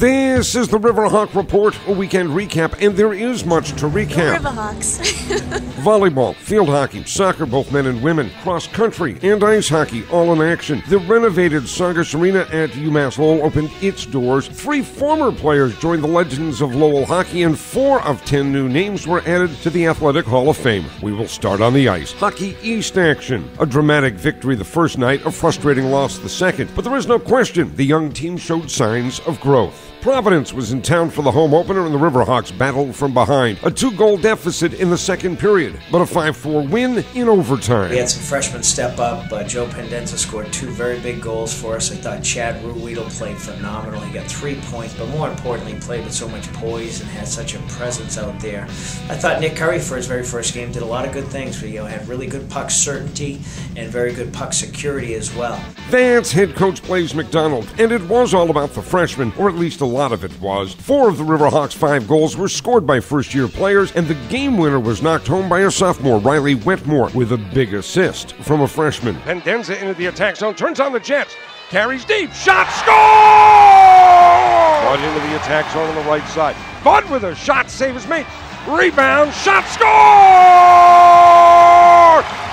This is the Riverhawk Report, a weekend recap, and there is much to recap. Riverhawks. Volleyball, field hockey, soccer, both men and women, cross country, and ice hockey, all in action. The renovated Saugus Arena at UMass Lowell opened its doors. 3 former players joined the legends of Lowell hockey, and 4 of 10 new names were added to the Athletic Hall of Fame. We will start on the ice. Hockey East action. A dramatic victory the first night, a frustrating loss the second. But there is no question the young team showed signs of growth. Providence was in town for the home opener, and the Riverhawks battled from behind. A 2-goal deficit in the second period, but a 5-4 win in overtime. We had some freshmen step up. Joe Pendenza scored 2 very big goals for us. I thought Chad Ruweedle played phenomenal. He got 3 points, but more importantly, he played with so much poise and had such a presence out there. I thought Nick Curry, for his very first game, did a lot of good things. We had really good puck certainty and very good puck security as well. That's head coach Blaze McDonald, and it was all about the freshmen, or at least a lot of it was. 4 of the Riverhawks' 5 goals were scored by first-year players, and the game winner was knocked home by a sophomore, Riley Wetmore, with a big assist from a freshman. Pendenza into the attack zone, turns on the Jets, carries deep, shot, score! Brought into the attack zone on the right side. Bud with a shot, save his mate. Rebound, shot, score!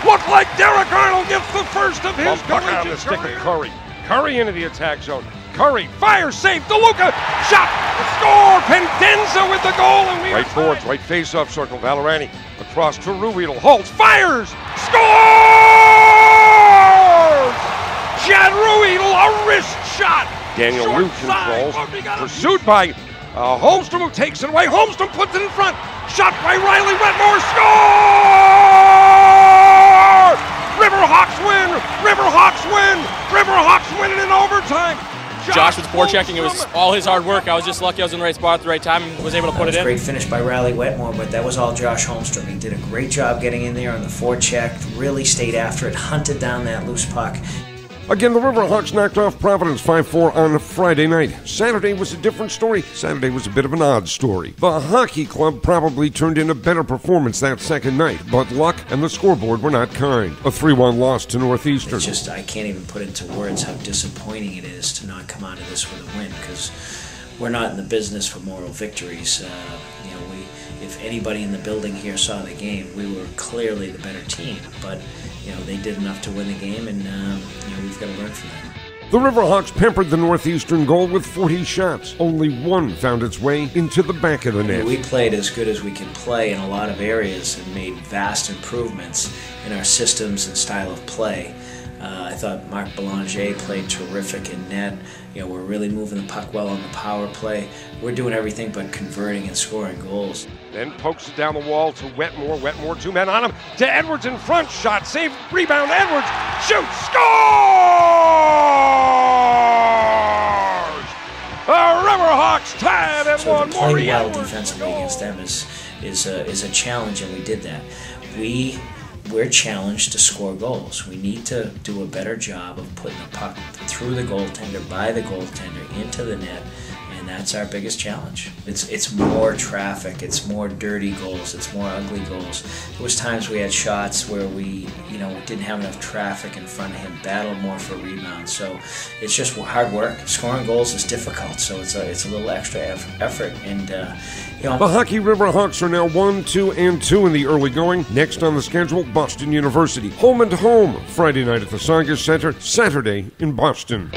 Looked like Derek Arnold gets the first of his collegiate on the stick of Curry. Curry into the attack zone. Curry, fire, save, DeLuca, shot, score, Pendenza with the goal, and we right boards, right face-off circle, Valerani, across to Ruweedle, holds, fires, scores! Chad Ruweedle, a wrist shot! Daniel Liu controls, pursued by Holmstrom, who takes it away, Holmstrom puts it in front, shot by Riley Wetmore, score! Riverhawks win, Riverhawks win, Riverhawks win it in overtime! Josh was forechecking. It was all his hard work. I was just lucky I was in the right spot at the right time and was able to put it in. Great finish by Riley Wetmore, but that was all Josh Holmstrom. He did a great job getting in there on the forecheck, really stayed after it, hunted down that loose puck. Again, the Riverhawks knocked off Providence 5-4 on Friday night. Saturday was a different story. Saturday was a bit of an odd story. The hockey club probably turned in a better performance that second night, but luck and the scoreboard were not kind. A 3-1 loss to Northeastern. It's just, I can't even put into words how disappointing it is to not come out of this with a win, because we're not in the business for moral victories. If anybody in the building here saw the game, we were clearly the better team, but they did enough to win the game, and we've got to learn from that. The Riverhawks pampered the Northeastern goal with 40 shots. Only 1 found its way into the back of the net. We played as good as we can play in a lot of areas and made vast improvements in our systems and style of play. I thought Marc Belanger played terrific in net. We're really moving the puck well on the power play. We're doing everything but converting and scoring goals. Then pokes it down the wall to Wetmore. Wetmore, 2 men on him. To Edwards in front. Shot, save, rebound. Edwards, shoot, scores! The Riverhawks tied at so 1 to more. play well defensively against them is a challenge, and we did that. We're challenged to score goals. We need to do a better job of putting the puck through the goaltender, by the goaltender, into the net, and that's our biggest challenge. It's more traffic, it's more dirty goals, it's more ugly goals. There was times we had shots where we didn't have enough traffic in front of him, battled more for rebounds. So it's just hard work. Scoring goals is difficult, so it's a little extra effort, and The Hockey Riverhawks are now 1-2-2 in the early going. Next on the schedule, Boston University. Home and home, Friday night at the Saugus Center, Saturday in Boston.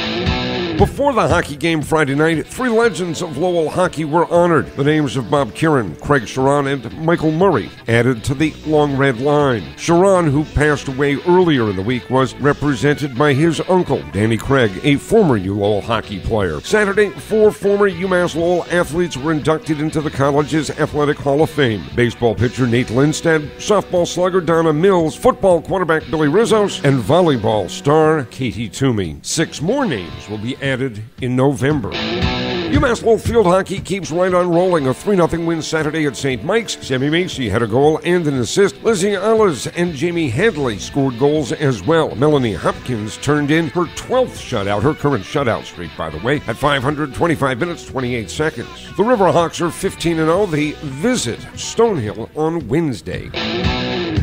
Before the hockey game Friday night, 3 legends of Lowell hockey were honored. The names of Bob Kieran, Craig Sharon, and Michael Murray added to the long red line. Sharon, who passed away earlier in the week, was represented by his uncle, Danny Craig, a former Lowell hockey player. Saturday, 4 former UMass Lowell athletes were inducted into the college's Athletic Hall of Fame. Baseball pitcher Nate Lindstedt, softball slugger Donna Mills, football quarterback Billy Rizos, and volleyball star Katie Toomey. 6 more names will be added in November. UMass Lowell field hockey keeps right on rolling. A 3-0 win Saturday at St. Mike's. Sammy Macy had a goal and an assist. Lizzie Alice and Jamie Hadley scored goals as well. Melanie Hopkins turned in her 12th shutout, her current shutout streak, by the way, at 525 minutes, 28 seconds. The Riverhawks are 15-0. They visit Stonehill on Wednesday.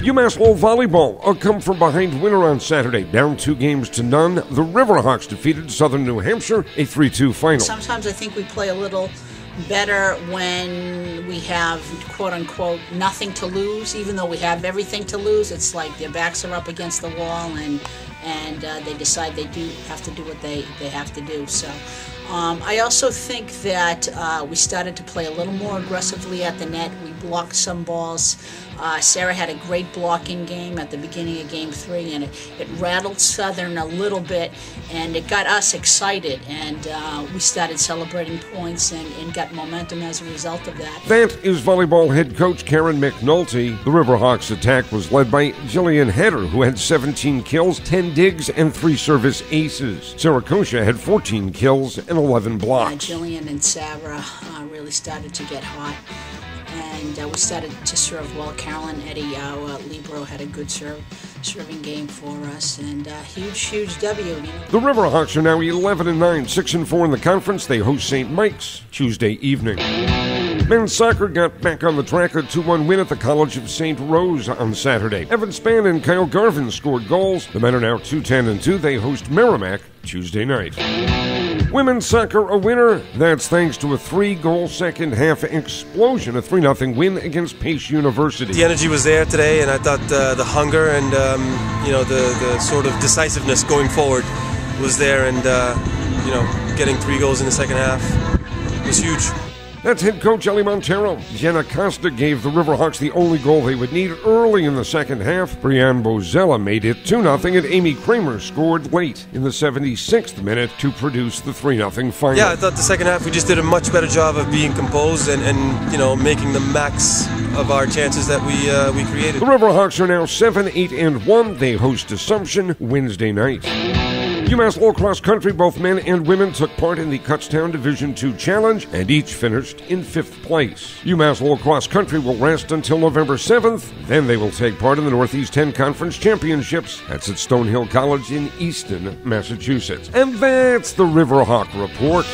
UMass Lowell Volleyball, a come-from-behind winner on Saturday. Down 2-0. The Riverhawks defeated Southern New Hampshire, a 3-2 final. Sometimes I think we play a little better when we have, quote-unquote, nothing to lose. Even though we have everything to lose, it's like their backs are up against the wall, and they decide they do have to do what they have to do. So I also think that we started to play a little more aggressively at the net. We blocked some balls. Sarah had a great blocking game at the beginning of Game 3, and it rattled Southern a little bit, and it got us excited, and we started celebrating points and got momentum as a result of that. That is volleyball head coach Karen McNulty. The Riverhawks attack was led by Jillian Heder, who had 17 kills, 10 digs, and 3 service aces. Sarah Kosha had 14 kills and 11 blocks. Jillian and Sarah really started to get hot, and we started to serve well. Carolyn Eddy, our libero, had a good serving game for us, and huge W. The Riverhawks are now 11-9, 6-4 in the conference. They host St. Mike's Tuesday evening. Men's soccer got back on the track, a 2-1 win at the College of St. Rose on Saturday. Evan Spann and Kyle Garvin scored goals. The men are now 2-10-2. They host Merrimack Tuesday night. Women's soccer a winner. That's thanks to a 3-goal second-half explosion, a 3-0 win against Pace University. The energy was there today, and I thought the hunger and the sort of decisiveness going forward was there, and getting 3 goals in the second half was huge. That's head coach Ellie Montero. Jenna Costa gave the Riverhawks the only goal they would need early in the second half. Brianne Bozella made it 2-0, and Amy Kramer scored late in the 76th minute to produce the 3-0 final. Yeah, I thought the second half we just did a much better job of being composed and making the max of our chances that we created. The Riverhawks are now 7-8-1. They host Assumption Wednesday night. UMass Lowell Cross Country, both men and women, took part in the Kutztown Division II Challenge and each finished in 5th place. UMass Lowell Cross Country will rest until November 7th. Then they will take part in the Northeast 10 Conference Championships. That's at Stonehill College in Easton, Massachusetts. And that's the Riverhawk Report.